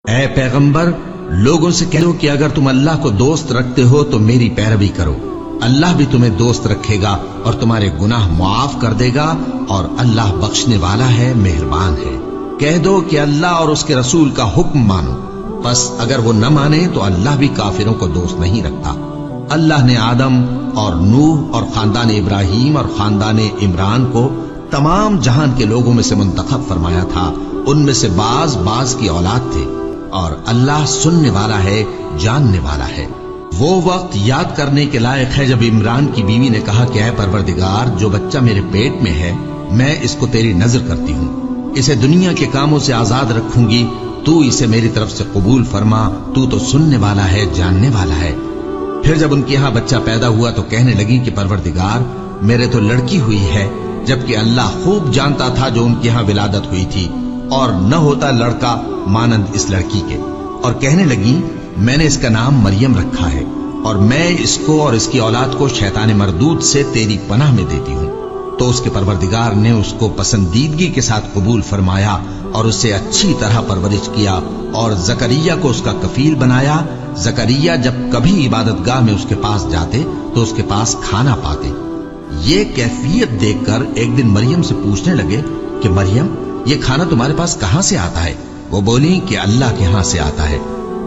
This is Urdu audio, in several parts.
اے پیغمبر، لوگوں سے کہو کہ اگر تم اللہ کو دوست رکھتے ہو تو میری پیروی کرو، اللہ بھی تمہیں دوست رکھے گا اور تمہارے گناہ معاف کر دے گا، اور اللہ بخشنے والا ہے، مہربان ہے۔ کہہ دو کہ اللہ اور اس کے رسول کا حکم مانو، بس اگر وہ نہ مانے تو اللہ بھی کافروں کو دوست نہیں رکھتا۔ اللہ نے آدم اور نوح اور خاندان ابراہیم اور خاندان عمران کو تمام جہان کے لوگوں میں سے منتخب فرمایا تھا، ان میں سے بعض کی اولاد تھے، اور اللہ سننے والا ہے، جاننے والا ہے۔ وہ وقت یاد کرنے کے لائق ہے جب عمران کی بیوی نے کہا کہ اے پروردگار، جو بچہ میرے پیٹ میں ہے میں اس کو تیری نظر کرتی ہوں، اسے دنیا کے کاموں سے آزاد رکھوں گی، تو اسے میری طرف سے قبول فرما، تو سننے والا ہے، جاننے والا ہے۔ پھر جب ان کے ہاں بچہ پیدا ہوا تو کہنے لگی کہ پروردگار، میرے تو لڑکی ہوئی ہے، جبکہ اللہ خوب جانتا تھا جو ان کے ہاں ولادت ہوئی تھی، اور نہ ہوتا لڑکا مانند اس لڑکی کے، اور کہنے لگی میں نے اس کا نام مریم رکھا ہے، اور میں اس کو اور اس کی اولاد کو شیطان مردود سے تیری پناہ میں دیتی ہوں۔ تو اس کے پروردگار نے اس کو پسندیدگی کے ساتھ قبول فرمایا اور اسے اچھی طرح پرورش کیا، اور زکریا کو اس کا کفیل بنایا۔ زکریا جب کبھی عبادت گاہ میں اس کے پاس جاتے تو اس کے پاس کھانا پاتے۔ یہ کیفیت دیکھ کر ایک دن مریم سے پوچھنے لگے کہ مریم، یہ کھانا تمہارے پاس کہاں سے آتا ہے؟ وہ بولی کہ اللہ کے ہاں سے آتا ہے،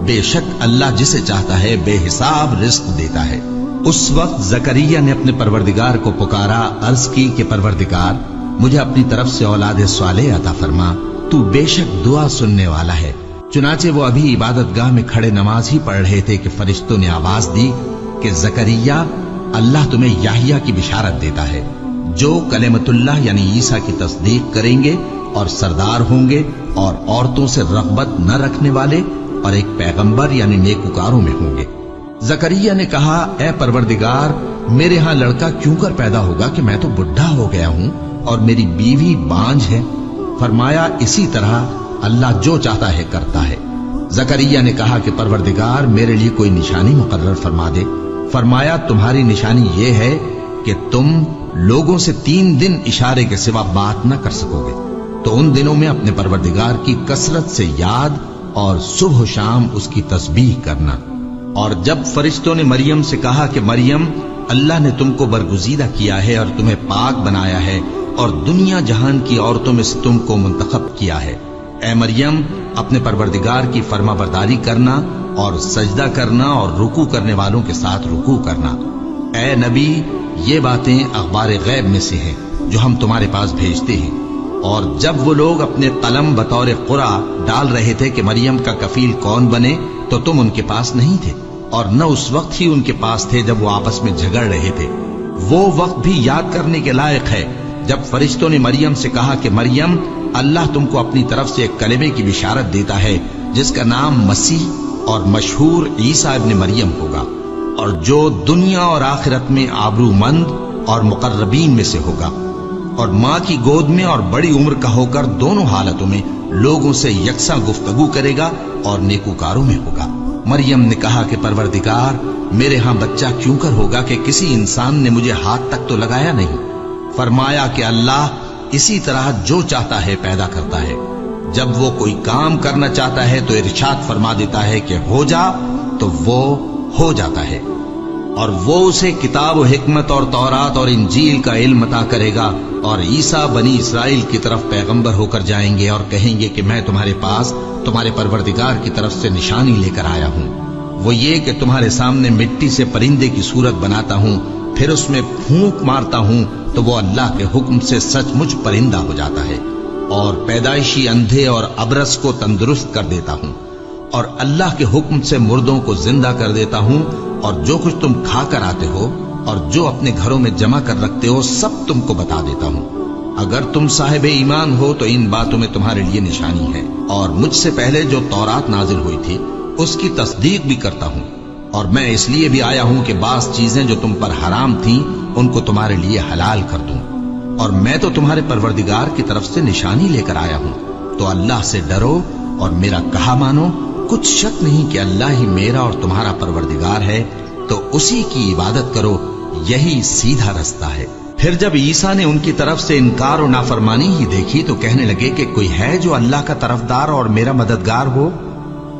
بے شک اللہ جسے چاہتا ہے بے حساب رزق دیتا ہے۔ اس وقت زکریا نے اپنے پروردگار کو پکارا، عرض کی کہ پروردگار، مجھے اپنی طرف سے اولاد صالح عطا فرما، تو بے شک دعا سننے والا ہے۔ چنانچہ وہ ابھی عبادت گاہ میں کھڑے نماز ہی پڑھ رہے تھے کہ فرشتوں نے آواز دی کہ زکریا، اللہ تمہیں یحییٰ کی بشارت دیتا ہے، جو کلمۃ اللہ یعنی عیسیٰ کی تصدیق کریں گے اور سردار ہوں گے، اور عورتوں سے رغبت نہ رکھنے والے، اور ایک پیغمبر یعنی نیکوکاروں میں ہوں گے۔ زکریا نے کہا، اے پروردگار، میرے ہاں لڑکا کیوں کر پیدا ہوگا کہ میں تو بڈھا ہو گیا ہوں اور میری بیوی بانجھ ہے؟ فرمایا، اسی طرح اللہ جو چاہتا ہے کرتا ہے۔ زکریا نے کہا کہ پروردگار، میرے لیے کوئی نشانی مقرر فرما دے۔ فرمایا، تمہاری نشانی یہ ہے کہ تم لوگوں سے 3 دن اشارے کے سوا بات نہ کر سکو گے، تو ان دنوں میں اپنے پروردگار کی کثرت سے یاد اور صبح و شام اس کی تسبیح کرنا۔ اور جب فرشتوں نے مریم سے کہا کہ مریم، اللہ نے تم کو برگزیدہ کیا ہے اور تمہیں پاک بنایا ہے اور دنیا جہان کی عورتوں میں سے تم کو منتخب کیا ہے، اے مریم، اپنے پروردگار کی فرما برداری کرنا اور سجدہ کرنا اور رکوع کرنے والوں کے ساتھ رکوع کرنا۔ اے نبی، یہ باتیں اخبار غیب میں سے ہیں جو ہم تمہارے پاس بھیجتے ہیں۔ اور جب وہ لوگ اپنے قلم بطور قرعہ ڈال رہے تھے کہ مریم کا کفیل کون بنے، تو تم ان کے پاس نہیں تھے، اور نہ اس وقت ہی ان کے پاس تھے جب وہ آپس میں جھگڑ رہے تھے۔ وہ وقت بھی یاد کرنے کے لائق ہے جب فرشتوں نے مریم سے کہا کہ مریم، اللہ تم کو اپنی طرف سے ایک کلمے کی بشارت دیتا ہے جس کا نام مسیح اور مشہور عیسیٰ ابن مریم ہوگا، اور جو دنیا اور آخرت میں آبرو مند اور مقربین میں سے ہوگا، اور ماں کی گود میں اور بڑی عمر کا ہو کر دونوں حالتوں میں لوگوں سے یکساں گفتگو کرے گا اور نیکوکاروں میں ہوگا۔ مریم نے کہا کہ پروردگار، میرے ہاں بچہ کیوں کر ہوگا کہ کسی انسان نے مجھے ہاتھ تک تو لگایا نہیں؟ فرمایا کہ اللہ اسی طرح جو چاہتا ہے پیدا کرتا ہے، جب وہ کوئی کام کرنا چاہتا ہے تو ارشاد فرما دیتا ہے کہ ہو جا، تو وہ ہو جاتا ہے۔ اور وہ اسے کتاب و حکمت اور تورات اور انجیل کا علم عطا کرے گا، اور عیسیٰ بنی اسرائیل کی طرف پیغمبر ہو کر جائیں گے اور کہیں گے کہ میں تمہارے پاس تمہارے پروردگار کی طرف سے نشانی لے کر آیا ہوں، وہ یہ کہ تمہارے سامنے مٹی سے پرندے کی صورت بناتا ہوں، پھر اس میں پھونک مارتا ہوں تو وہ اللہ کے حکم سے سچ مچ پرندہ ہو جاتا ہے، اور پیدائشی اندھے اور ابرص کو تندرست کر دیتا ہوں، اور اللہ کے حکم سے مردوں کو زندہ کر دیتا ہوں، اور جو کچھ تم کھا کر آتے ہو اور جو اپنے گھروں میں جمع کر رکھتے ہو سب تم کو بتا دیتا ہوں۔ اگر تم صاحب ایمان ہو تو ان باتوں میں تمہارے لیے نشانی ہے، اور مجھ سے پہلے جو تورات نازل ہوئی تھی اس کی تصدیق بھی کرتا ہوں، اور میں اس لیے بھی آیا ہوں کہ بعض چیزیں جو تم پر حرام تھیں ان کو تمہارے لیے حلال کر دوں، اور میں تو تمہارے پروردگار کی طرف سے نشانی لے کر آیا ہوں۔ تو اللہ سے ڈرو اور میرا کہا مانو، کچھ شک نہیں کہ اللہ ہی میرا اور تمہارا پروردگار ہے، تو اسی کی عبادت کرو، یہی سیدھا رستہ ہے۔ پھر جب عیسیٰ نے ان کی طرف سے انکار و نافرمانی ہی دیکھی تو کہنے لگے کہ کوئی ہے جو اللہ کا طرفدار اور میرا مددگار ہو؟